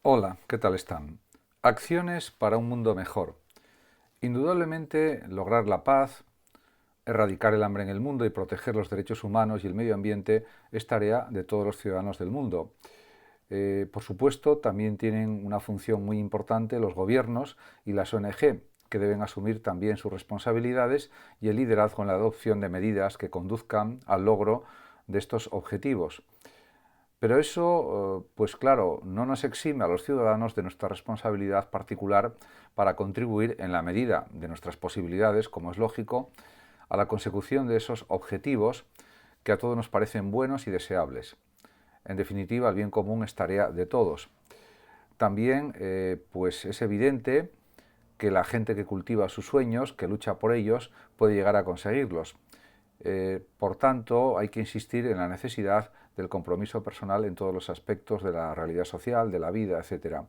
Hola, ¿qué tal están? Acciones para un mundo mejor. Indudablemente, lograr la paz, erradicar el hambre en el mundo y proteger los derechos humanos y el medio ambiente es tarea de todos los ciudadanos del mundo. Por supuesto, también tienen una función muy importante los gobiernos y las ONG, que deben asumir también sus responsabilidades y el liderazgo en la adopción de medidas que conduzcan al logro de estos objetivos. Pero eso, pues claro, no nos exime a los ciudadanos de nuestra responsabilidad particular para contribuir en la medida de nuestras posibilidades, como es lógico, a la consecución de esos objetivos que a todos nos parecen buenos y deseables. En definitiva, el bien común es tarea de todos. También, pues es evidente que la gente que cultiva sus sueños, que lucha por ellos, puede llegar a conseguirlos. Por tanto, hay que insistir en la necesidad del compromiso personal en todos los aspectos de la realidad social, de la vida, etc.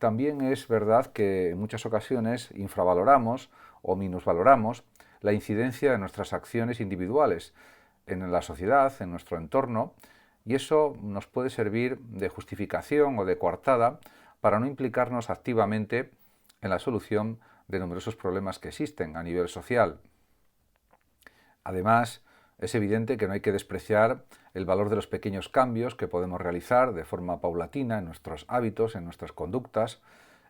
También es verdad que en muchas ocasiones infravaloramos o minusvaloramos la incidencia de nuestras acciones individuales en la sociedad, en nuestro entorno, y eso nos puede servir de justificación o de coartada para no implicarnos activamente en la solución de numerosos problemas que existen a nivel social. Además, es evidente que no hay que despreciar el valor de los pequeños cambios que podemos realizar de forma paulatina en nuestros hábitos, en nuestras conductas,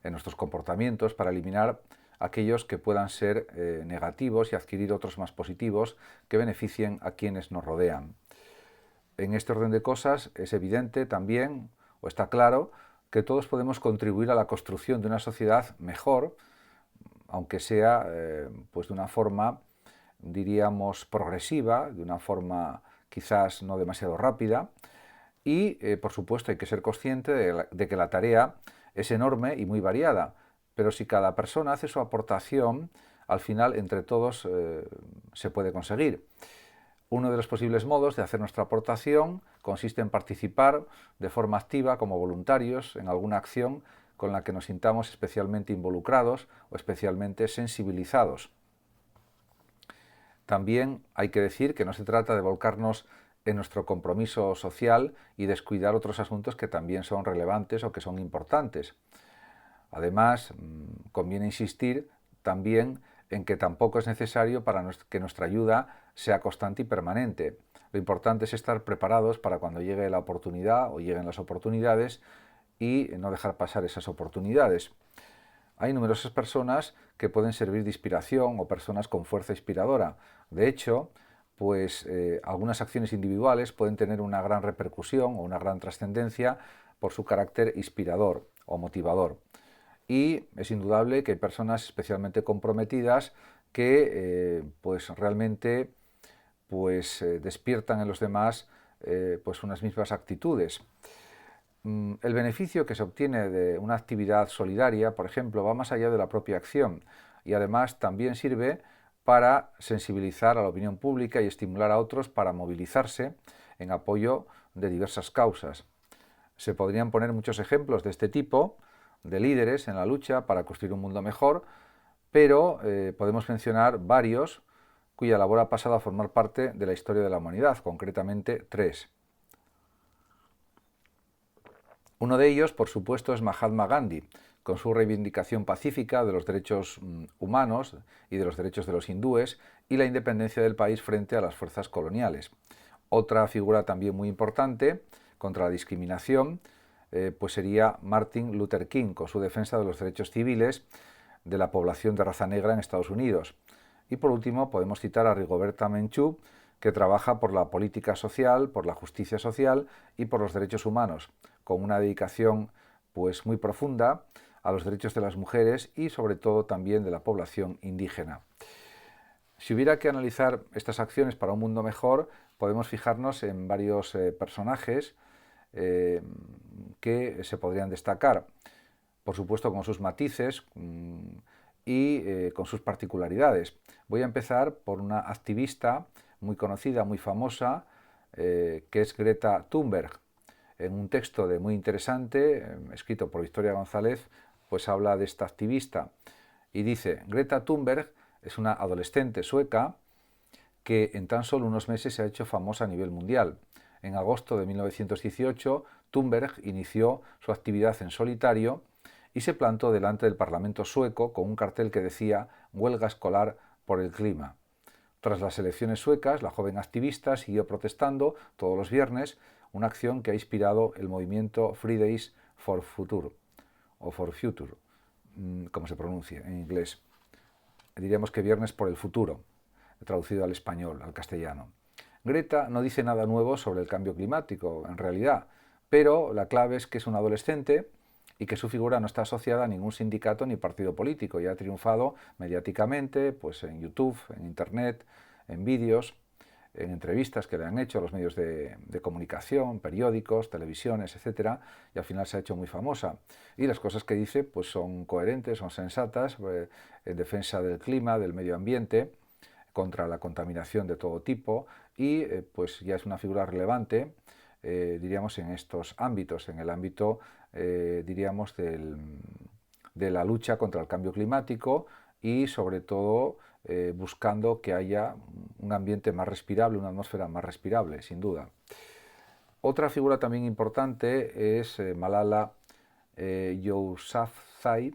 en nuestros comportamientos, para eliminar aquellos que puedan ser negativos y adquirir otros más positivos que beneficien a quienes nos rodean. En este orden de cosas es evidente también, o está claro, que todos podemos contribuir a la construcción de una sociedad mejor, aunque sea pues de una forma, diríamos, progresiva, de una forma quizás no demasiado rápida, y por supuesto hay que ser consciente de que la tarea es enorme y muy variada, pero si cada persona hace su aportación, al final entre todos se puede conseguir. Uno de los posibles modos de hacer nuestra aportación consiste en participar de forma activa como voluntarios en alguna acción con la que nos sintamos especialmente involucrados o especialmente sensibilizados. También hay que decir que no se trata de volcarnos en nuestro compromiso social y descuidar otros asuntos que también son relevantes o que son importantes. Además, conviene insistir también en que tampoco es necesario para que nuestra ayuda sea constante y permanente. Lo importante es estar preparados para cuando llegue la oportunidad o lleguen las oportunidades y no dejar pasar esas oportunidades. Hay numerosas personas que pueden servir de inspiración o personas con fuerza inspiradora. De hecho, pues algunas acciones individuales pueden tener una gran repercusión o una gran trascendencia por su carácter inspirador o motivador. Y es indudable que hay personas especialmente comprometidas que pues realmente pues despiertan en los demás pues unas mismas actitudes. El beneficio que se obtiene de una actividad solidaria, por ejemplo, va más allá de la propia acción y además también sirve para sensibilizar a la opinión pública y estimular a otros para movilizarse en apoyo de diversas causas. Se podrían poner muchos ejemplos de este tipo, de líderes en la lucha para construir un mundo mejor, pero podemos mencionar varios cuya labor ha pasado a formar parte de la historia de la humanidad, concretamente tres. Uno de ellos, por supuesto, es Mahatma Gandhi, con su reivindicación pacífica de los derechos humanos y de los derechos de los hindúes y la independencia del país frente a las fuerzas coloniales. Otra figura también muy importante contra la discriminación pues sería Martin Luther King, con su defensa de los derechos civiles de la población de raza negra en Estados Unidos. Y por último podemos citar a Rigoberta Menchú, que trabaja por la política social, por la justicia social y por los derechos humanos, con una dedicación pues muy profunda a los derechos de las mujeres y sobre todo también de la población indígena. Si hubiera que analizar estas acciones para un mundo mejor, podemos fijarnos en varios personajes que se podrían destacar, por supuesto con sus matices y con sus particularidades. Voy a empezar por una activista muy conocida, muy famosa, que es Greta Thunberg. En un texto muy interesante, escrito por Victoria González, pues habla de esta activista y dice: Greta Thunberg es una adolescente sueca que en tan solo unos meses se ha hecho famosa a nivel mundial. En agosto de 1918, Thunberg inició su actividad en solitario y se plantó delante del Parlamento sueco con un cartel que decía «Huelga escolar por el clima». Tras las elecciones suecas, la joven activista siguió protestando todos los viernes, una acción que ha inspirado el movimiento Fridays for Future, o for Future, como se pronuncia en inglés. Diríamos que Viernes por el Futuro, traducido al español, al castellano. Greta no dice nada nuevo sobre el cambio climático, en realidad, pero la clave es que es una adolescente y que su figura no está asociada a ningún sindicato ni partido político y ha triunfado mediáticamente, pues en YouTube, en Internet, en vídeos, en entrevistas que le han hecho a los medios de comunicación, periódicos, televisiones, etcétera, y al final se ha hecho muy famosa. Y las cosas que dice pues son coherentes, son sensatas, en defensa del clima, del medio ambiente, contra la contaminación de todo tipo y pues ya es una figura relevante, diríamos, en estos ámbitos, en el ámbito, diríamos, de la lucha contra el cambio climático y sobre todo buscando que haya un ambiente más respirable, una atmósfera más respirable, sin duda. Otra figura también importante es Malala Yousafzai.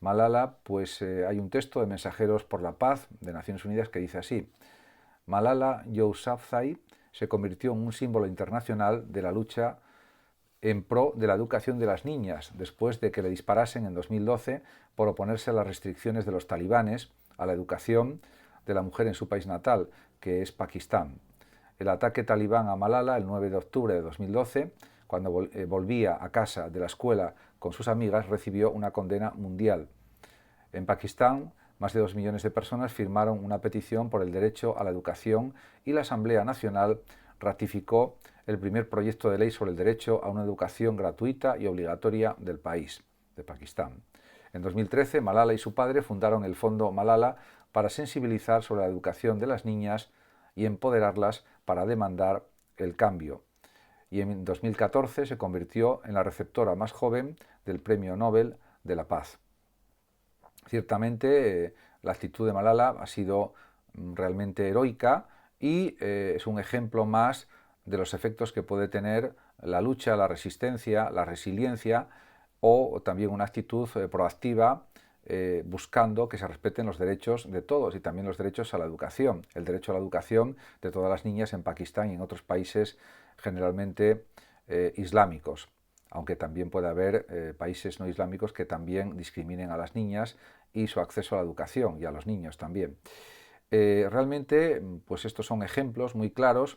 Malala, pues hay un texto de Mensajeros por la Paz de Naciones Unidas que dice así: Malala Yousafzai se convirtió en un símbolo internacional de la lucha en pro de la educación de las niñas, después de que le disparasen en 2012 por oponerse a las restricciones de los talibanes a la educación de la mujer en su país natal, que es Pakistán. El ataque talibán a Malala el 9 de octubre de 2012, cuando volvía a casa de la escuela con sus amigas, recibió una condena mundial. En Pakistán, más de 2 millones de personas firmaron una petición por el derecho a la educación y la Asamblea Nacional ratificó el primer proyecto de ley sobre el derecho a una educación gratuita y obligatoria del país, de Pakistán. En 2013, Malala y su padre fundaron el Fondo Malala para sensibilizar sobre la educación de las niñas y empoderarlas para demandar el cambio. Y en 2014 se convirtió en la receptora más joven del Premio Nobel de la Paz. Ciertamente, la actitud de Malala ha sido realmente heroica y es un ejemplo más de los efectos que puede tener la lucha, la resistencia, la resiliencia o también una actitud proactiva buscando que se respeten los derechos de todos y también los derechos a la educación. El derecho a la educación de todas las niñas en Pakistán y en otros países generalmente islámicos, aunque también puede haber países no islámicos que también discriminen a las niñas y su acceso a la educación y a los niños también. Realmente, pues estos son ejemplos muy claros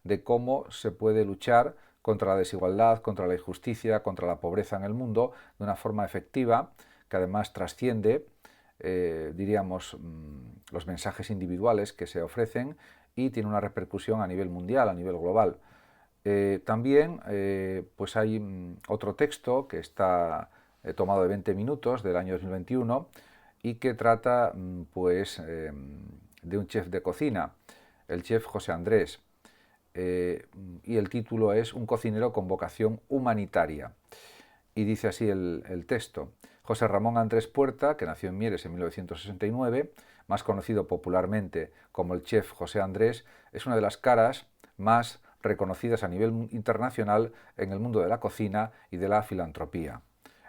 de cómo se puede luchar contra la desigualdad, contra la injusticia, contra la pobreza en el mundo de una forma efectiva, que además trasciende, diríamos, los mensajes individuales que se ofrecen y tiene una repercusión a nivel mundial, a nivel global. También pues hay otro texto que está tomado de 20 minutos del año 2021 y que trata pues, de un chef de cocina, el chef José Andrés, y el título es Un cocinero con vocación humanitaria. Y dice así el texto: José Ramón Andrés Puerta, que nació en Mieres en 1969, más conocido popularmente como el chef José Andrés, es una de las caras más reconocidas a nivel internacional en el mundo de la cocina y de la filantropía.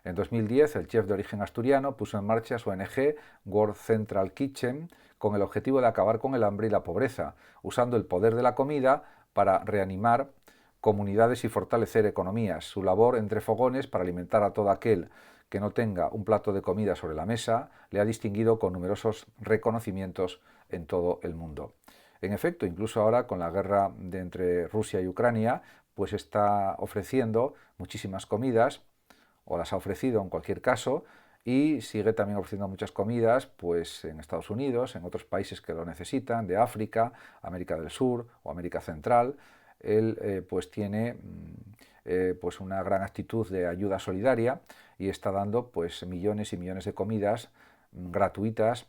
En 2010, el chef de origen asturiano puso en marcha su ONG World Central Kitchen con el objetivo de acabar con el hambre y la pobreza, usando el poder de la comida para reanimar comunidades y fortalecer economías. Su labor entre fogones para alimentar a todo aquel que no tenga un plato de comida sobre la mesa le ha distinguido con numerosos reconocimientos en todo el mundo. En efecto, incluso ahora con la guerra entre Rusia y Ucrania, pues está ofreciendo muchísimas comidas, o las ha ofrecido en cualquier caso, y sigue también ofreciendo muchas comidas pues en Estados Unidos, en otros países que lo necesitan, de África, América del Sur o América Central. Él pues tiene pues una gran actitud de ayuda solidaria y está dando pues millones y millones de comidas gratuitas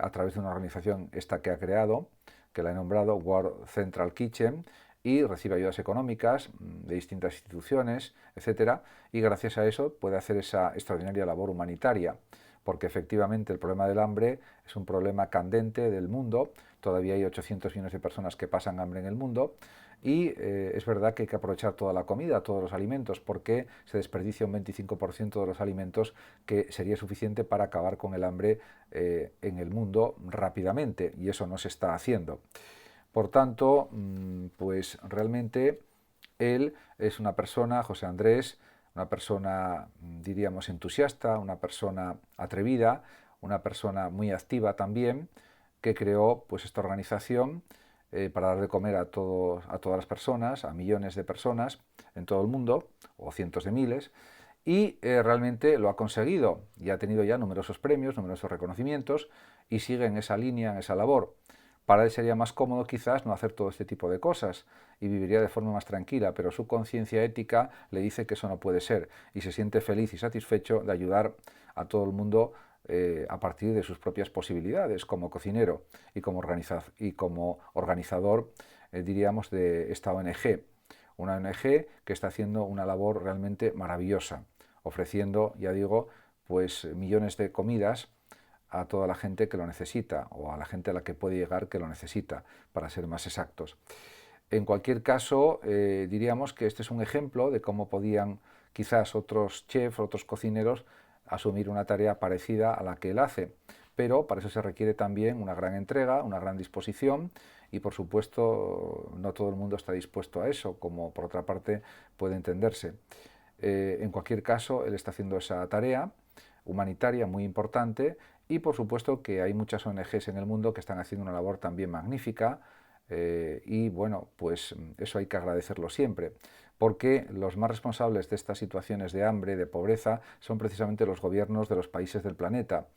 a través de una organización esta que ha creado, que la he nombrado World Central Kitchen, y recibe ayudas económicas de distintas instituciones, etcétera, y gracias a eso puede hacer esa extraordinaria labor humanitaria, porque efectivamente el problema del hambre es un problema candente del mundo. Todavía hay 800 millones de personas que pasan hambre en el mundo Y es verdad que hay que aprovechar toda la comida, todos los alimentos, porque se desperdicia un 25% de los alimentos que sería suficiente para acabar con el hambre en el mundo rápidamente, y eso no se está haciendo. Por tanto, pues realmente él es una persona, José Andrés, una persona, diríamos, entusiasta, una persona atrevida, una persona muy activa también, que creó pues esta organización para dar de comer a todas las personas, a millones de personas en todo el mundo, o cientos de miles, y realmente lo ha conseguido y ha tenido ya numerosos premios, numerosos reconocimientos, y sigue en esa línea, en esa labor. Para él sería más cómodo quizás no hacer todo este tipo de cosas y viviría de forma más tranquila, pero su conciencia ética le dice que eso no puede ser y se siente feliz y satisfecho de ayudar a todo el mundo a partir de sus propias posibilidades como cocinero y como organizador, diríamos, de esta ONG. Una ONG que está haciendo una labor realmente maravillosa, ofreciendo, ya digo, pues millones de comidas a toda la gente que lo necesita, o a la gente a la que puede llegar que lo necesita, para ser más exactos. En cualquier caso, diríamos que este es un ejemplo de cómo podían quizás otros chefs, otros cocineros, asumir una tarea parecida a la que él hace. Pero para eso se requiere también una gran entrega, una gran disposición, y por supuesto no todo el mundo está dispuesto a eso, como por otra parte puede entenderse. En cualquier caso, él está haciendo esa tarea humanitaria muy importante, y por supuesto que hay muchas ONGs en el mundo que están haciendo una labor también magnífica, y bueno, pues eso hay que agradecerlo siempre, porque los más responsables de estas situaciones de hambre, de pobreza, son precisamente los gobiernos de los países del planeta,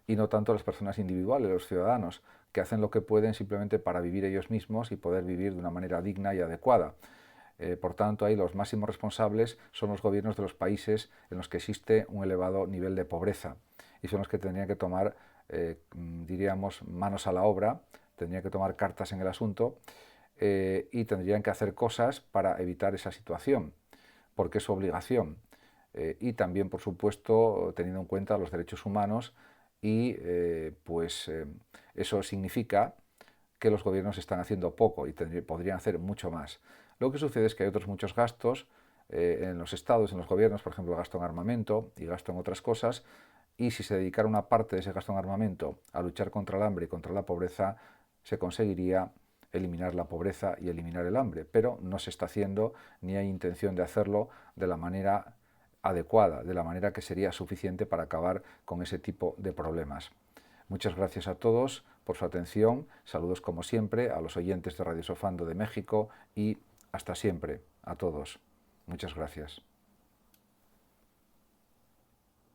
y no tanto las personas individuales, los ciudadanos, que hacen lo que pueden simplemente para vivir ellos mismos y poder vivir de una manera digna y adecuada. Por tanto, ahí los máximos responsables son los gobiernos de los países en los que existe un elevado nivel de pobreza, y son los que tendrían que tomar, diríamos, manos a la obra, tendrían que tomar cartas en el asunto, y tendrían que hacer cosas para evitar esa situación, porque es su obligación. Y también, por supuesto, teniendo en cuenta los derechos humanos, y eso significa que los gobiernos están haciendo poco y podrían hacer mucho más. Lo que sucede es que hay otros muchos gastos en los estados, en los gobiernos, por ejemplo, gasto en armamento y gasto en otras cosas, y si se dedicara una parte de ese gasto en armamento a luchar contra el hambre y contra la pobreza, se conseguiría eliminar la pobreza y eliminar el hambre, pero no se está haciendo ni hay intención de hacerlo de la manera adecuada, de la manera que sería suficiente para acabar con ese tipo de problemas. Muchas gracias a todos por su atención, saludos como siempre a los oyentes de Radio Sofando de México, y hasta siempre a todos. Muchas gracias.